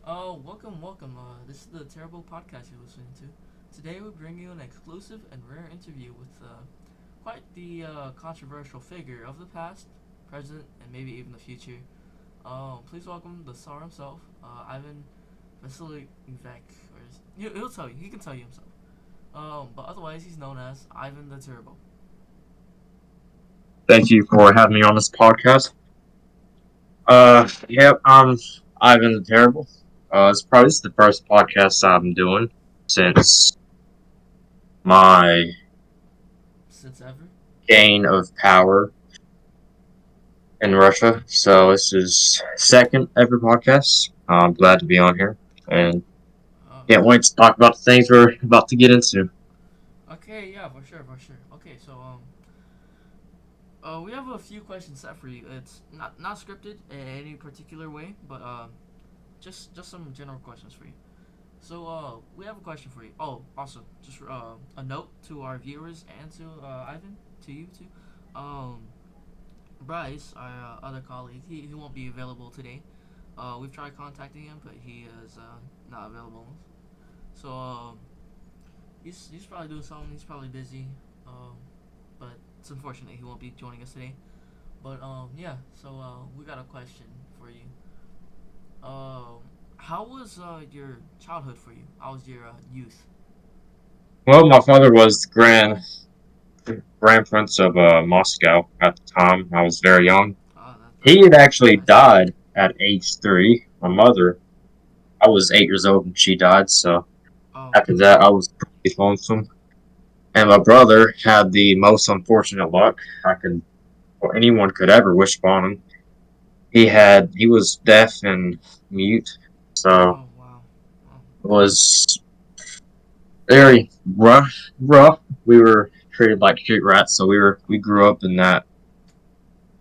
Welcome. This is the Terrible Podcast you're listening to. Today we bring you an exclusive and rare interview with quite the controversial figure of the past, present, and maybe even the future. Please welcome the Tsar himself, Ivan Vasilievich. He'll tell you. He can tell you himself. But otherwise, he's known as Ivan the Terrible. Thank you for having me on this podcast. I'm Ivan the Terrible. This is the first podcast I'm doing since my Since ever. gain of power in Russia. So this is second ever podcast. I'm glad to be on here and Uh, can't wait to talk about the things we're about to get into. okay, yeah, for sure. Okay, so we have a few questions set for you. It's not scripted in any particular way, but just some general questions for you. So we have a question for you. Oh, also just a note to our viewers and to Ivan, to you too. Um, Bryce, our other colleague, he won't be available today. We've tried contacting him, but he is not available. So he's probably doing something. He's probably busy. Um, but it's unfortunate he won't be joining us today. But yeah. So we got a question for you. Um, how was your childhood for you? How was your youth? Well, my father was the Grand Prince of Moscow at the time. I was very young. That's He had very actually nice. died at age 3. My mother, I was 8 years old when she died, so Oh, after that I was pretty lonesome. And my brother had the most unfortunate luck I could or anyone could ever wish upon him. He was deaf and mute, so oh wow. Oh, it was very rough. We were treated like street rats, so we grew up in that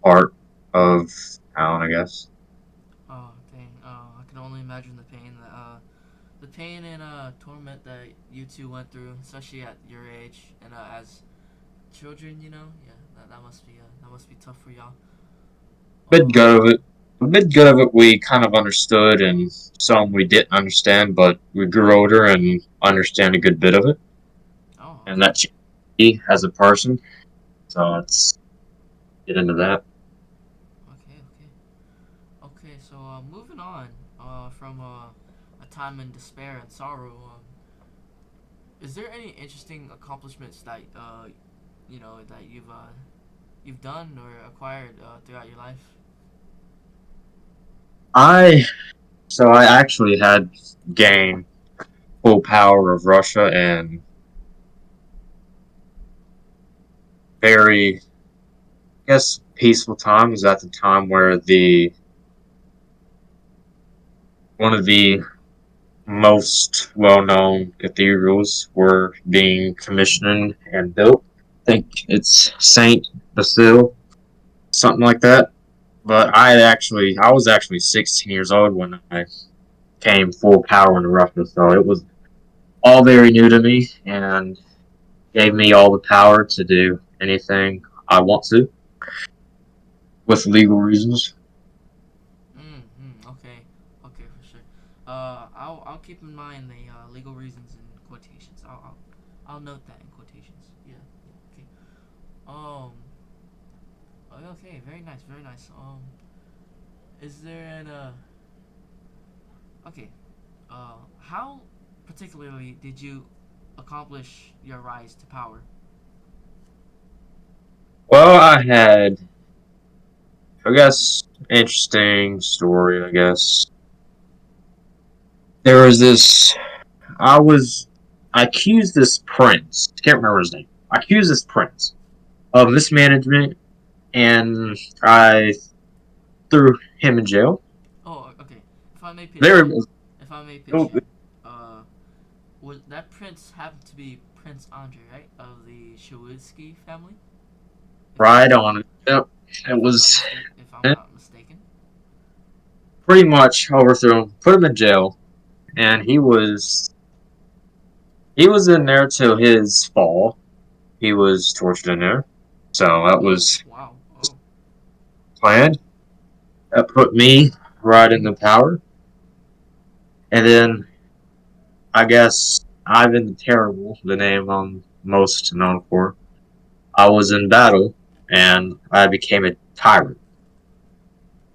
part of town, I guess. oh dang. I can only imagine the pain and torment that you two went through, especially at your age and as children. Yeah, that must be tough for y'all. Bit Um, good of it. A bit good of it we kind of understood, and some we didn't understand, but we grew older and understand a good bit of it, oh, and okay, that changed me as a person. So let's get into that. okay. So moving on from a time in despair and sorrow. Is there any interesting accomplishments that that you've done or acquired throughout your life? I I actually had gained full power of Russia and very, I guess, peaceful times at the time where the one of the most well-known cathedrals were being commissioned and built. I think it's Saint Basil, something like that. But I was actually 16 years old when I came full power in Russia, so it was all very new to me and gave me all the power to do anything I want to with legal reasons. Okay, okay, for sure. I'll keep in mind the legal reasons in quotations. I'll note that in quotations. Yeah. Okay. Um. Okay. Very nice. Very nice. Is there an okay. How particularly did you accomplish your rise to power? Well, I had, I guess, interesting story. I guess there was this. I was I accused this prince. I can't remember his name. I accused this prince of mismanagement, and I threw him in jail. Oh, okay. If I may pitch There in, was if I may pitch oh, in, uh, was that prince happened to be Prince Andre, right, of the Shawitsky family? If I'm right on it. Yep. It was if I'm not mistaken. pretty much overthrew him, put him in jail, and he was in there till his fall. He was tortured in there, so that Oh was wow. Oh. planned. That put me right in the power, And then I guess Ivan the Terrible, the name I'm most known for. I was in battle and I became a tyrant.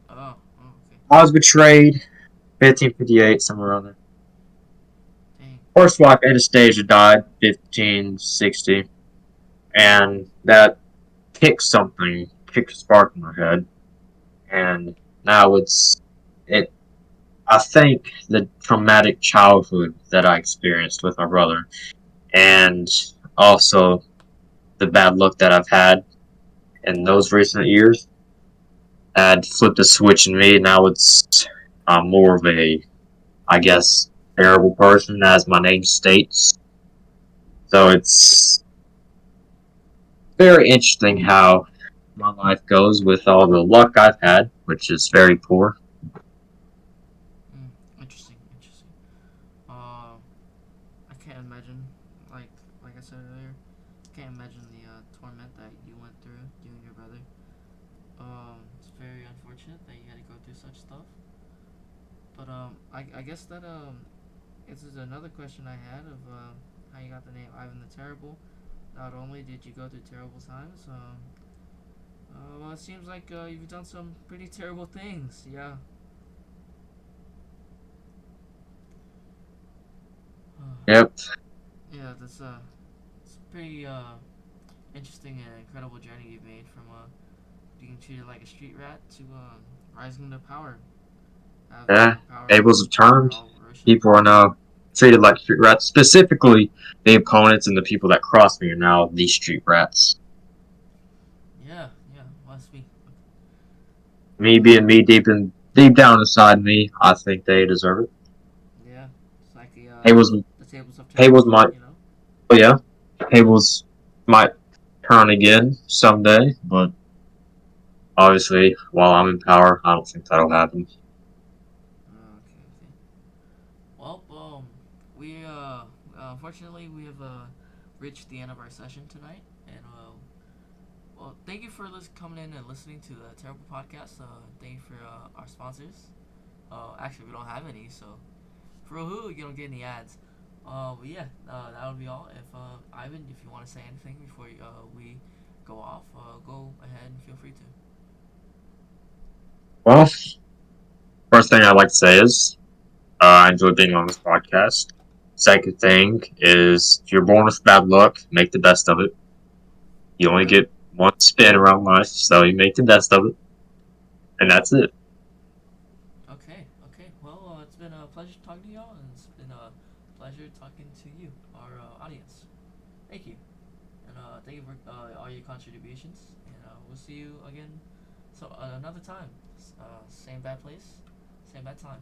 Oh, oh, okay. I was betrayed, 1558, somewhere around there. Dang. Horsewalk at a stage had died, 1560, and that kicked something, kicked a spark in my head, and now it. I think the traumatic childhood that I experienced with my brother, and also the bad luck that I've had in those recent years, had flipped a switch in me. Now I'm more of a, I guess, terrible person, as my name states. So it's very interesting how my life goes with all the luck I've had, which is very poor. Mm, interesting, interesting. Um, I can't imagine, like like I said earlier, can't imagine the torment that you went through, you and your brother. It's very unfortunate that you had to go through such stuff. But I guess that this is another question I had of how you got the name Ivan the Terrible. Not only did you go through terrible times, well, it seems like you've done some pretty terrible things. Yeah. Yep. Yeah, that's it's a pretty interesting and incredible journey you've made from being treated like a street rat to rising to power, having Yeah. more power Tables have over turned. all Russia. People are now treated like street rats. Specifically, the opponents and the people that cross me are now the street rats. Yeah, yeah, must be. Me being me, deep down inside me, I think they deserve it. Yeah, it's like Tables, the tables have turned. tables might, You know. oh yeah, tables might turn again someday, but obviously, while I'm in power, I don't think that'll happen. Okay, okay. Well, we unfortunately we have reached the end of our session tonight, and well, thank you for coming in and listening to the Terrible Podcast. Thank you for our sponsors. Actually, we don't have any, so for who you don't get any ads. But yeah, that'll be all. If Ivan, if you want to say anything before we go off, go ahead and feel free to. Well, first thing I'd like to say is I enjoy being on this podcast. Second thing is if you're born with bad luck, make the best of it. You only Yeah. get one spin around life, so you make the best of it, and that's it. Okay. Okay. Well, it's been a pleasure talking to y'all, and it's been a pleasure talking to you, our audience. Thank you, and thank you for all your contributions. And we'll see you again, so another time. Same bad place, same bad time.